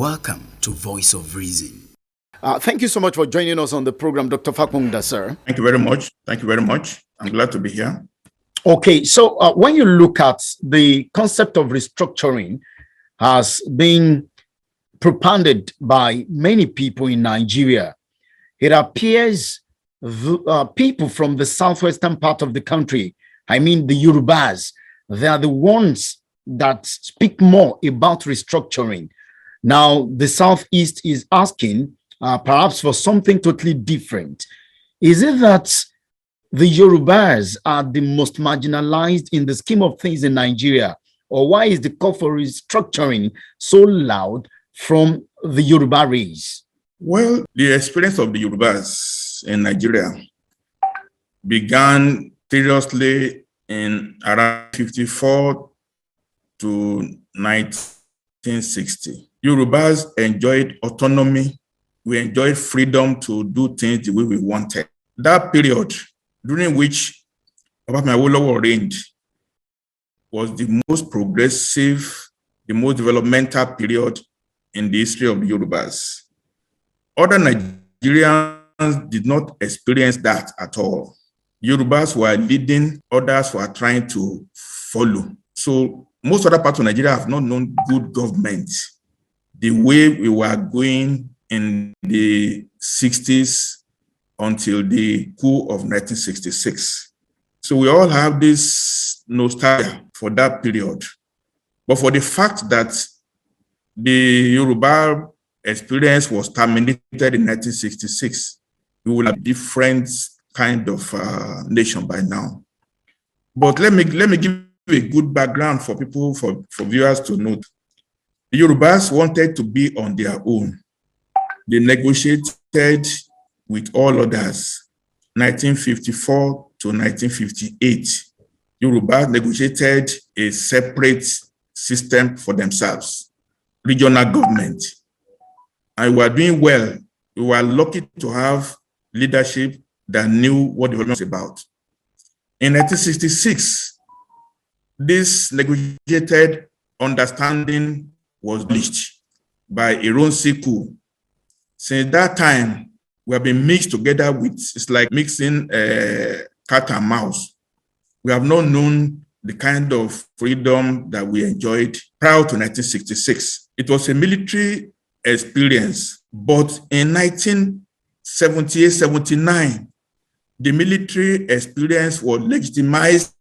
Welcome to Voice of Reason. Thank you so much for joining us on the program, Dr. FAPOHUNDA, sir. Thank you very much. Thank you very much. I'm glad to be here. Okay, so when you look at the concept of restructuring has been propounded by many people in Nigeria, it appears people from the southwestern part of the country, I mean the Yorubas, they are the ones that speak more about restructuring. Now, the Southeast is asking perhaps for something totally different. Is it that the Yorubas are the most marginalized in the scheme of things in Nigeria? Or why is the call for restructuring so loud from the Yoruba race? Well, the experience of the Yorubas in Nigeria began seriously in around 54 to 1960. Yorubas enjoyed autonomy. We enjoyed freedom to do things the way we wanted. That period, during which Obafemi Awolowo reigned, was the most progressive, the most developmental period in the history of the Yorubas. Other Nigerians did not experience that at all. Yorubas were leading, others were trying to follow. So most other parts of Nigeria have not known good government the way we were going in the 60s until the coup of 1966. So we all have this nostalgia for that period. But for the fact that the Yoruba experience was terminated in 1966, we will have a different kind of nation by now. But let me give you a good background for people, for viewers to note. The Yorubas wanted to be on their own. They negotiated with all others. 1954 to 1958, Yoruba negotiated a separate system for themselves, regional government. And we were doing well. We were lucky to have leadership that knew what development was about. In 1966, this negotiated understanding was bleached by Ironsi coup. Since that time, we have been mixed together with, it's like mixing cat and mouse. We have not known the kind of freedom that we enjoyed prior to 1966. It was a military experience, but in 1978-79, the military experience was legitimized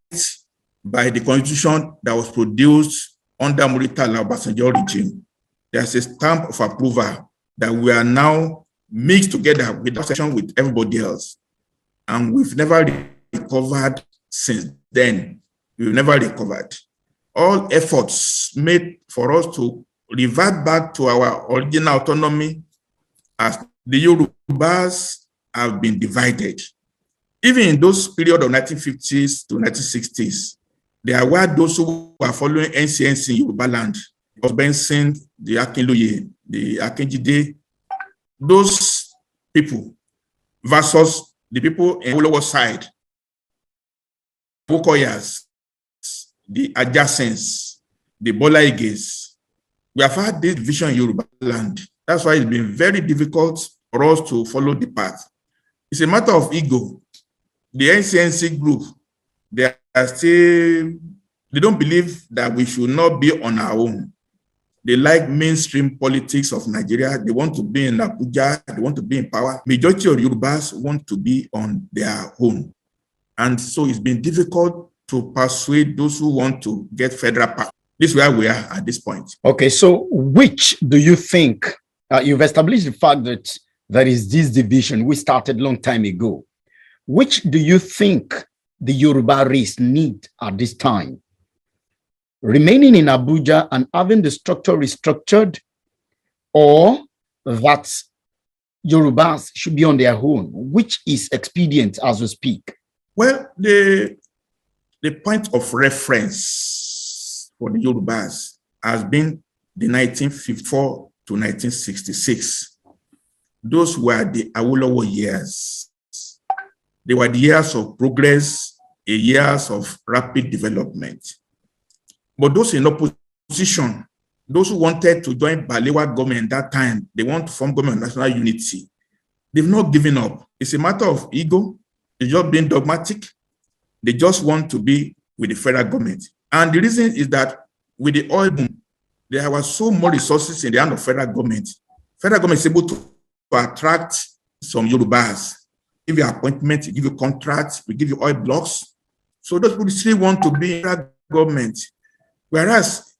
by the constitution that was produced under Muritala Obasanjo regime. There's a stamp of approval that we are now mixed together with everybody else. And we've never recovered since then. We've never recovered. All efforts made for us to revert back to our original autonomy as the Yorubas have been divided. Even in those period of 1950s to 1960s, there were those who were following NCNC in Yoruba land. Benson, the AKIN, the AKIN, those people versus the people in Awolowo side, Bokoyas, the adjacents, the Bola Iges. We have had this division in Yoruba land. That's why it's been very difficult for us to follow the path. It's a matter of ego. The NCNC group, they don't believe that we should not be on our own. They like mainstream politics of Nigeria. They want to be in Abuja. They want to be in power. Majority of Yorubas want to be on their own. And so it's been difficult to persuade those who want to get federal power. This is where we are at this point. Okay, so which do you think, you've established the fact that there is this division we started long time ago. Which do you think the Yoruba race need at this time? Remaining in Abuja and having the structure restructured, or that Yorubas should be on their own? Which is expedient as we speak? Well, the point of reference for the Yorubas has been the 1954 to 1966. Those were the Awolowo years. They were the years of progress, the years of rapid development. But those in opposition, Those who wanted to join Balewa government that time, they want to form government of national unity. They've not given up. It's a matter of ego. They're just being dogmatic. They just want to be with the federal government. And the reason is that with the oil boom, there was so much resources in the hand of federal government. Federal government is able to attract some Yorubas, give you appointments, give you contracts, we give you oil blocks. So those people still want to be in federal government. Whereas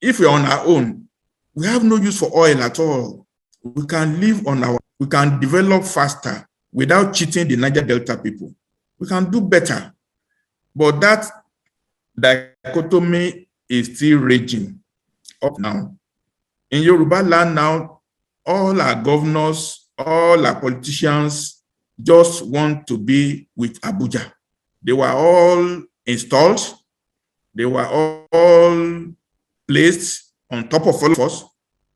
if we're on our own, we have no use for oil at all. We can live on our, we can develop faster without cheating the Niger Delta people. We can do better. But that dichotomy is still raging up now. In Yoruba land now, all our governors, all our politicians just want to be with Abuja. They were all installed. They were all placed on top of all of us,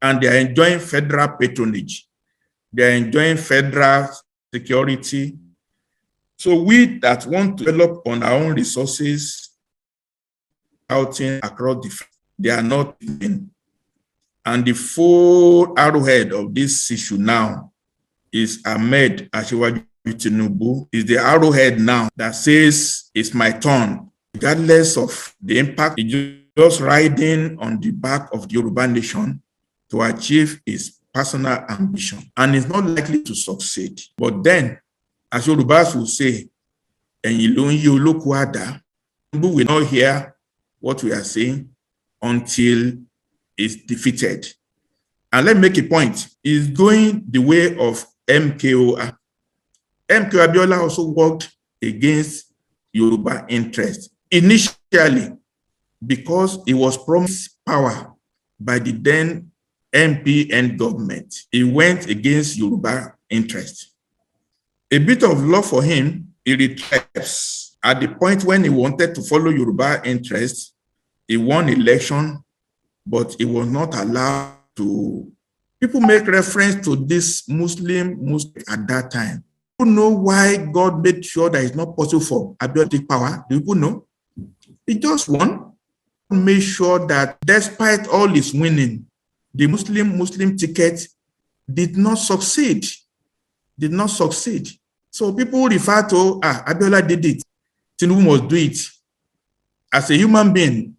and they are enjoying federal patronage. They are enjoying federal security. So we that want to develop on our own resources outing across the, they are not in. And the full arrowhead of this issue now is Ahmed Asiwaju Tinubu, is the arrowhead now that says it's my turn, regardless of the impact. It's just riding on the back of the Yoruba nation to achieve his personal ambition, and is not likely to succeed. But then, as Yorubas will say, we will not hear what we are saying until it's defeated. And let me make a point. It's going the way of MKO. MKO Abiola also worked against Yoruba interest initially because he was promised power by the then MPN government. He went against Yoruba interest. A bit of love for him, he retracts. At the point when he wanted to follow Yoruba interest, he won election, but he was not allowed to. People make reference to this Muslim at that time. People know why God made sure that it's not possible for Abiola to take power. Do people know? He just won, made sure that despite all his winning, the Muslim ticket did not succeed. Did not succeed. So people refer to, Abiola did it. Tinubu must do it. As a human being,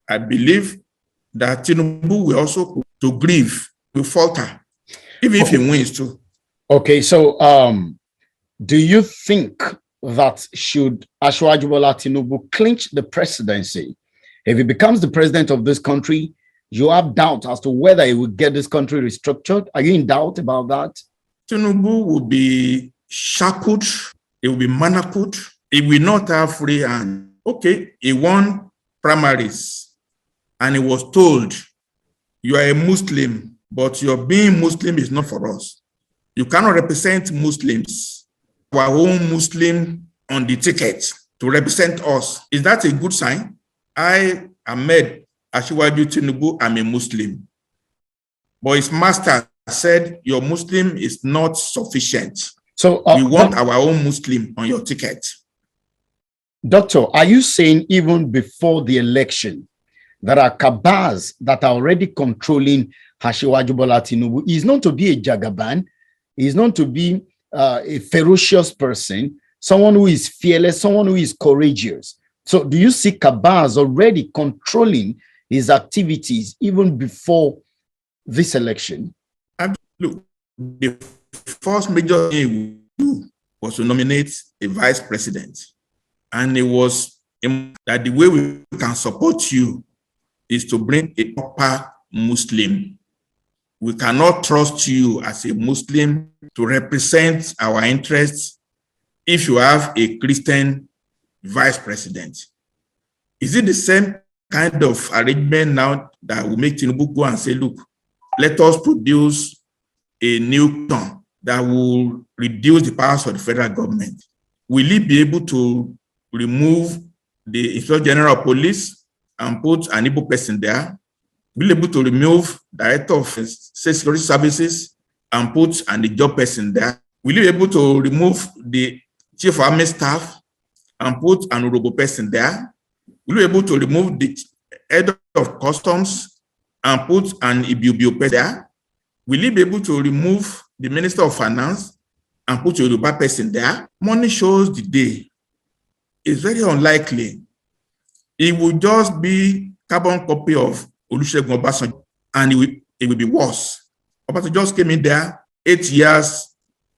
I believe that Tinubu will also to grieve, will falter, even if he wins too. Okay, so do you think that should Asiwaju Bola Tinubu clinch the presidency, if he becomes the president of this country, you have doubt as to whether he will get this country restructured? Are you in doubt about that? Tinubu will be shackled, he will be manacled, he will not have free hand. Okay, he won primaries and he was told, you are a Muslim, but your being Muslim is not for us. You cannot represent Muslims, our own Muslim on the ticket to represent us. Is that a good sign? I, Ahmed Asiwaju Tinubu, I'm a Muslim. But his master said, your Muslim is not sufficient. So we want our own Muslim on your ticket. Doctor, are you saying even before the election, there are cabals that are already controlling Asiwaju Bola Tinubu? He's known to be a Jagaban. He's known to be a ferocious person, someone who is fearless, someone who is courageous. So do you see cabals already controlling his activities even before this election? Look, the first major thing we do was to nominate a vice president. And it was that the way we can support you is to bring a proper Muslim. We cannot trust you as a Muslim to represent our interests if you have a Christian vice president. Is it the same kind of arrangement now that will make Tinubu go and say, look, let us produce a new term that will reduce the powers of the federal government? Will he be able to remove the Inspector General of Police and put an Igbo person there? Will be able to remove Director of State Security Services and put an Ijaw person there? Will you be able to remove the Chief of Army Staff and put an Urobo person there? Will you be able to remove the Head of Customs and put an Ibibio person there? Will he be able to remove the Minister of Finance and put a Yoruba person there? Money shows the day. It's very unlikely. It will just be carbon copy of Olusegun Obasanjo, and it will be worse. Obasanjo just came in there, 8 years,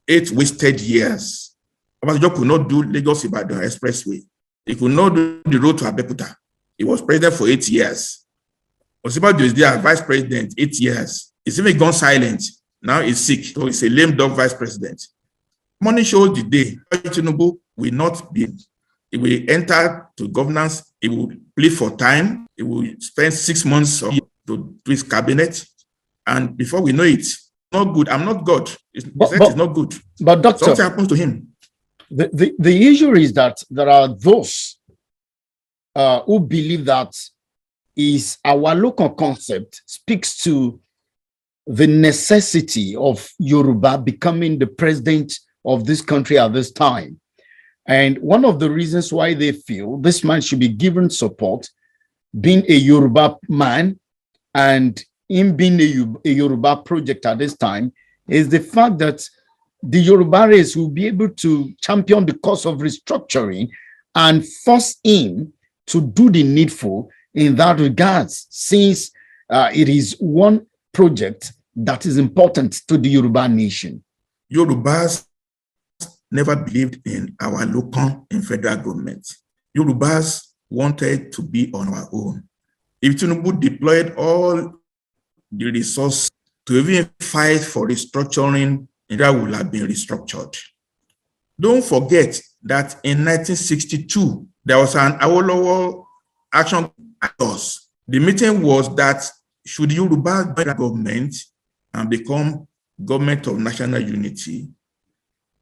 8 wasted years. Obasanjo could not do Lagos-Ibadan Expressway. He could not do the road to Abeokuta. He was president for 8 years. Osinbajo is there, vice president, 8 years. He's even gone silent. Now he's sick, so he's a lame dog vice president. Money shows the day. Tinubu will not be. He will enter to governance. He will plead for time. He will spend 6 months to do his cabinet. And before we know it, not good. I'm not God. It's not good. But doctor, something happens to him. The issue is that there are those who believe that is our local concept speaks to the necessity of Yoruba becoming the president of this country at this time. And one of the reasons why they feel this man should be given support, being a Yoruba man and him being a Yoruba project at this time, is the fact that the Yoruba race will be able to champion the cause of restructuring and force him to do the needful in that regards, since it is one project that is important to the Yoruba nation. Yorubas never believed in our local and federal government. Yorubas wanted to be on our own. If Tinubu deployed all the resources to even fight for restructuring, Nigeria would have been restructured. Don't forget that in 1962, there was an Awolowo action. The meeting was that should Yoruba join the government and become government of national unity,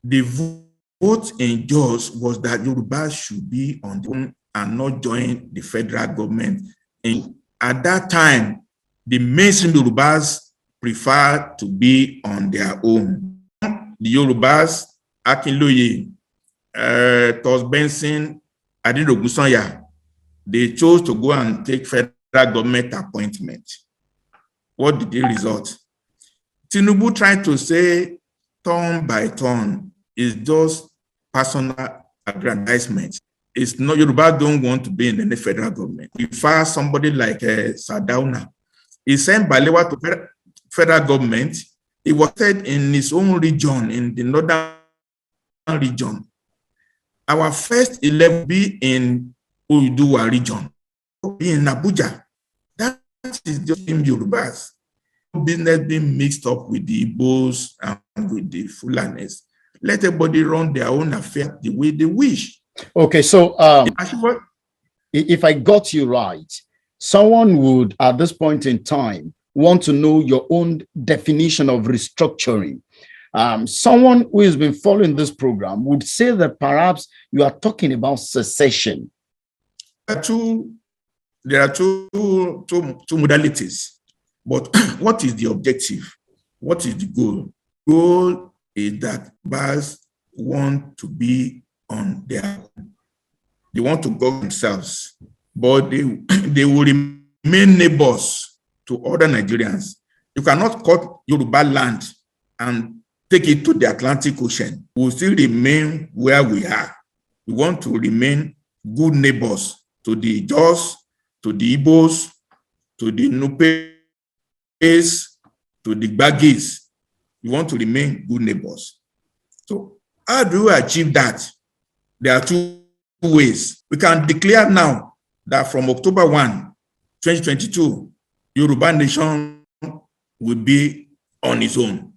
the vote in Jos was that Yoruba should be on their own and not join the federal government. And at that time, the mainstream Yorubas preferred to be on their own. The Yorubas, AKIN, Tos Benson, Adirogun Sanya, they chose to go and take federal government appointment. What did the result? Tinubu tried to say turn by turn is just personal aggrandizement. It's not, Yoruba don't want to be in the federal government. We find somebody like Sardauna. He sent Balewa to federal government. He was said in his own region, in the northern region. Our first 11 be in Oduduwa region, be in Abuja. That is just in Yorubas. Business being mixed up with the Igbos and with the Fulanis. Let everybody run their own affair the way they wish. Okay, so if I got you right, someone would at this point in time want to know your own definition of restructuring. Someone who has been following this program would say that perhaps you are talking about secession. There are two modalities. But what is the objective? What is the goal? Goal is that Bas want to be on their own. They want to govern themselves, but they will remain neighbors to other Nigerians. You cannot cut Yoruba land and take it to the Atlantic Ocean. We will still remain where we are. We want to remain good neighbors to the Jos, to the Igbos, to the Nupe, to the Baggies. We want to remain good neighbors. So how do we achieve that? There are two ways. We can declare now that from October 1, 2022, Yoruba nation will be on its own.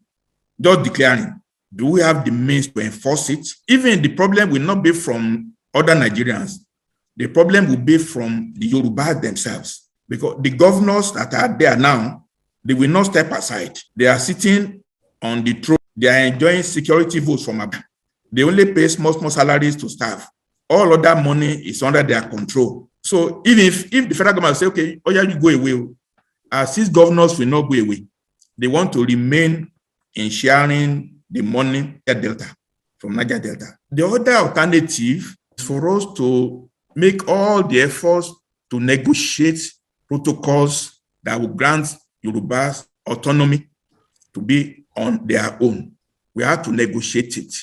Just declaring. Do we have the means to enforce it? Even the problem will not be from other Nigerians. The problem will be from the Yoruba themselves. Because the governors that are there now, they will not step aside. They are sitting on the throne. They are enjoying security votes from above. They only pay small salaries to staff. All other money is under their control. So even if the federal government say, okay, oh yeah, you go away, these governors will not go away. They want to remain in sharing the money Delta, from Niger Delta. The other alternative is for us to make all the efforts to negotiate protocols that will grant Yorubas autonomy to be on their own. We have to negotiate it.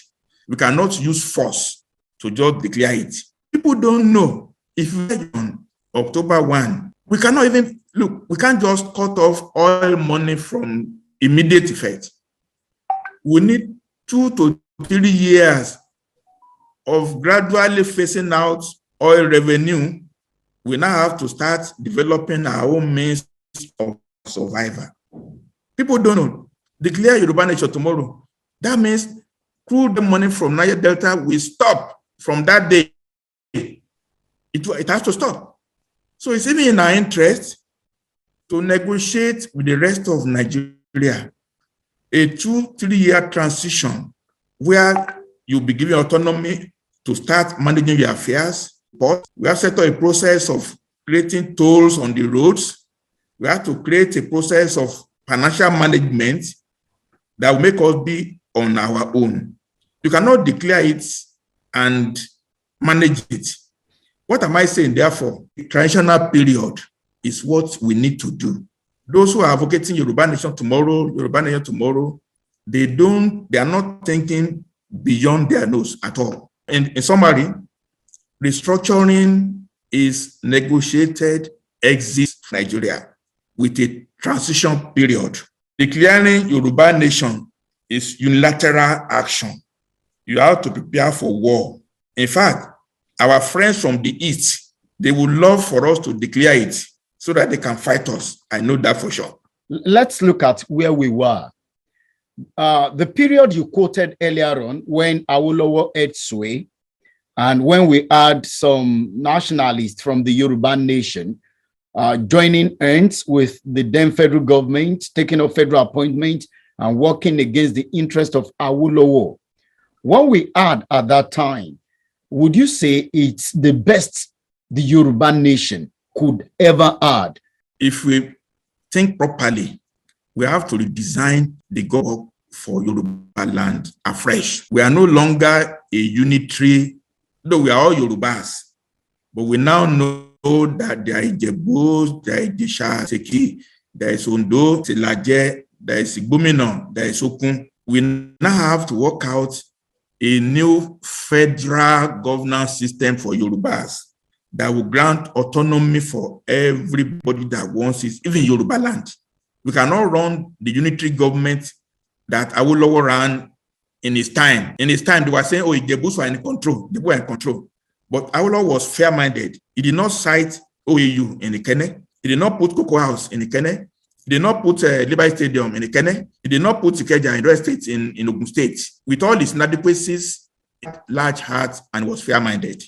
We cannot use force to just declare it. People don't know. If we on October 1, we cannot even, look, we can't just cut off oil money from immediate effect. We need 2 to 3 years of gradually phasing out oil revenue. We now have to start developing our own means of survival. People don't know. Declare Yoruba nation tomorrow. That means crude money from Niger Delta will stop from that day. It has to stop. So it's even in our interest to negotiate with the rest of Nigeria a 2-3 year transition where you'll be given autonomy to start managing your affairs. But we have set up a process of creating tolls on the roads. We have to create a process of financial management that will make us be on our own. You cannot declare it and manage it. What am I saying? Therefore, the transitional period is what we need to do. Those who are advocating Yoruba nation tomorrow, they are not thinking beyond their nose at all. In summary, restructuring is negotiated exit Nigeria with a transition period. Declaring Yoruba nation is unilateral action. You have to prepare for war. In fact, our friends from the East, they would love for us to declare it so that they can fight us. I know that for sure. Let's look at where we were. The period you quoted earlier on when Awolowo had sway and when we had some nationalists from the Yoruba nation joining hands with the then federal government, taking up federal appointment and working against the interest of Awolowo. What we had at that time, would you say it's the best the Yoruba nation could ever add? If we think properly, we have to redesign the government for Yoruba land afresh. We are no longer a unitary, though we are all Yorubas, but we now know that there are Ijebus, there are Ijesha, Seki, there is Ondo, Tilaje, there is Igbomina, there is Okun. We now have to work out a new federal governance system for Yorubas that will grant autonomy for everybody that wants it, even Yoruba land. We cannot run the unitary government that Awolowo ran in his time. In his time, they were saying, oh, Ijebus were in control. They were in control. But Awolowo was fair-minded. He did not cite OAU in Ikenne. He did not put Cocoa House in Ikenne. He did not put Liberty Stadium in Ikenne. He did not put Ikeja in Red State in Ogun State. With all his inadequacies, large heart, and was fair-minded.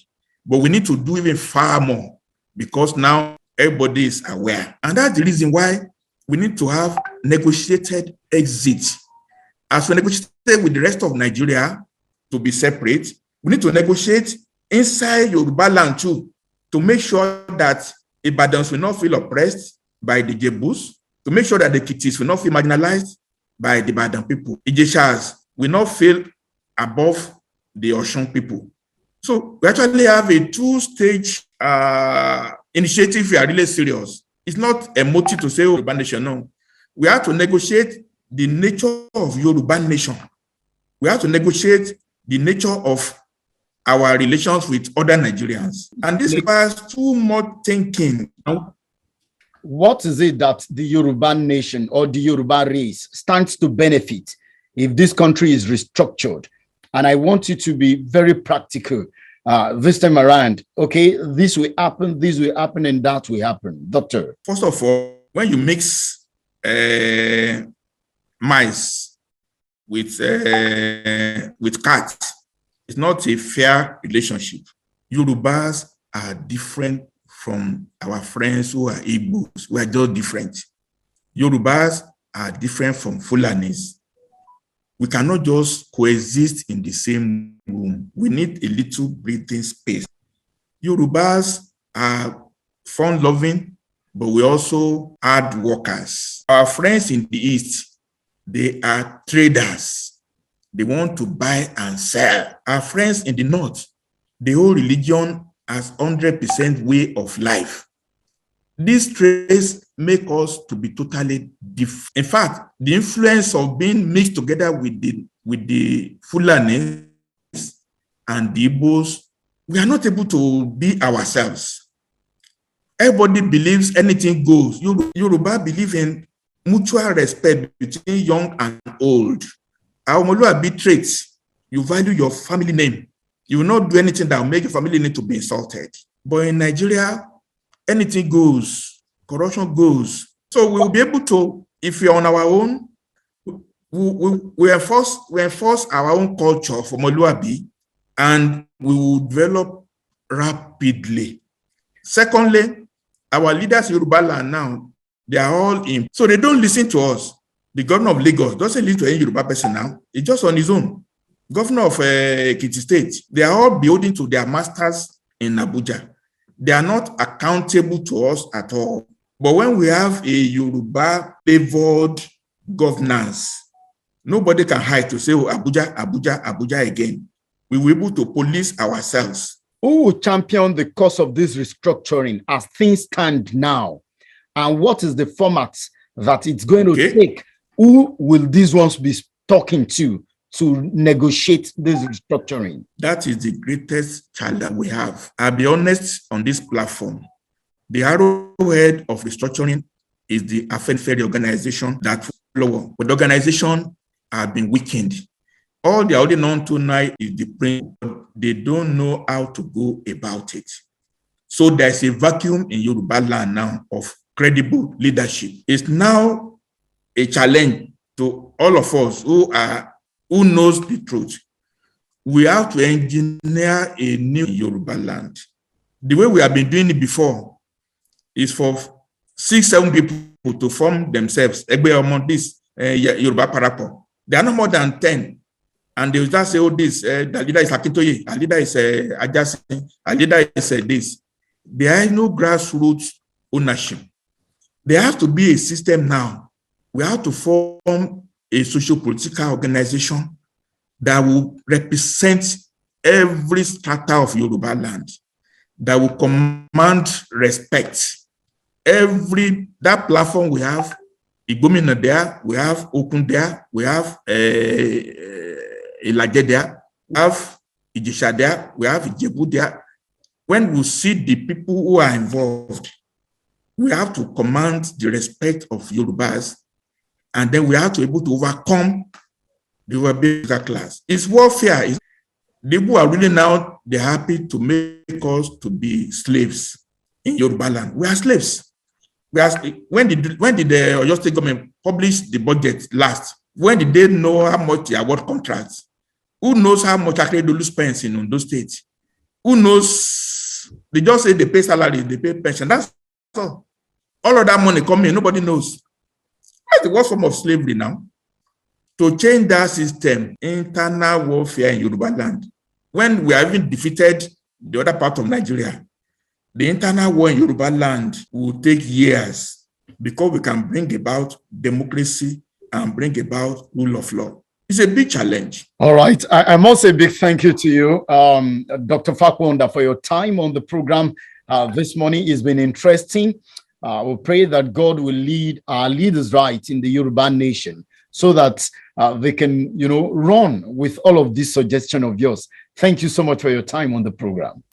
But we need to do even far more because now everybody is aware. And that's the reason why we need to have negotiated exit. As we negotiate with the rest of Nigeria to be separate, we need to negotiate inside Yoruba land too to make sure that Ibadans will not feel oppressed by the Jebus, to make sure that the Kitis will not feel marginalized by the Ibadan people. Ijeshas will not feel above the Osun people. So we actually have a two-stage initiative if we are really serious. It's not a motive to say Yoruba nation, no. We have to negotiate the nature of Yoruba nation. We have to negotiate the nature of our relations with other Nigerians. And this requires too much thinking. What is it that the Yoruba nation or the Yoruba race stands to benefit if this country is restructured? And I want you to be very practical this time around. Okay, this will happen, and that will happen. Doctor. First of all, when you mix mice with cats, it's not a fair relationship. Yorubas are different from our friends who are Igbos. We are just different. Yorubas are different from Fulanis. We cannot just coexist in the same room. We need a little breathing space. Yorubas are fun-loving, but we also hard workers. Our friends in the East, they are traders. They want to buy and sell. Our friends in the North, the whole religion as 100% way of life. These traits make us to be totally different. In fact, the influence of being mixed together with the Fulani and the Igbos, we are not able to be ourselves. Everybody believes anything goes. Yoruba believe in mutual respect between young and old. Our Omoluabi traits, you value your family name. You will not do anything that will make your family name to be insulted. But in Nigeria, anything goes, corruption goes. So we will be able to, if we are on our own, we enforce our own culture for Omoluabi, and we will develop rapidly. Secondly, our leaders in Yoruba land now, they are all in. So they don't listen to us. The governor of Lagos doesn't listen to any Yoruba person now. He's just on his own. Governor of Ekiti State, they are all building to their masters in Abuja. They are not accountable to us at all. But when we have a Yoruba favored governance, nobody can hide to say, oh, Abuja, Abuja, Abuja again. We will be able to police ourselves. Who will champion the cause of this restructuring as things stand now? And what is the format that it's going to take? Who will these ones be talking to negotiate this restructuring? That is the greatest challenge we have. I'll be honest on this platform. The arrowhead of restructuring is the Afenifere organization that lower. But the organization have been weakened. All they are holding on to now is the principle. They don't know how to go about it. So there's a vacuum in Yoruba land now of credible leadership. It's now a challenge to all of us who knows the truth. We have to engineer a new Yoruba land. The way we have been doing it before is for 6-7 people to form themselves. This Yoruba Parapo. There are no more than 10. And they will just say, oh, this, the leader is Akintoye, the leader is Ajasi, the leader is this. There is no grassroots ownership. There has to be a system now. We have to form a socio-political organization that will represent every strata of Yoruba land, that will command respect. That platform we have, Igomina there, we have Okun there, we have Ilaje there, we have Ijesha there, we have Ijebu there. When we see the people who are involved, we have to command the respect of Yorubas, and then we have to be able to overcome the Yoruba class. It's warfare. The people are really now, they're happy to make us to be slaves in Yoruba land. We are slaves. When did the Oyo State government publish the budget last? When did they know how much they award contracts? Who knows how much Akeredolu spends in Ondo State? Who knows? They just say they pay salary, they pay pension. That's all. All of that money coming, nobody knows. That's the worst form of slavery now. To change that system, internal warfare in Yoruba land, when we have even defeated the other part of Nigeria, the internal war in Yoruba land will take years because we can bring about democracy and bring about rule of law. It's a big challenge. All right. I must say a big thank you to you, Dr. FAPOHUNDA, for your time on the program this morning. It's been interesting. We pray that God will lead our leaders right in the Yoruba nation so that they can, run with all of this suggestion of yours. Thank you so much for your time on the program.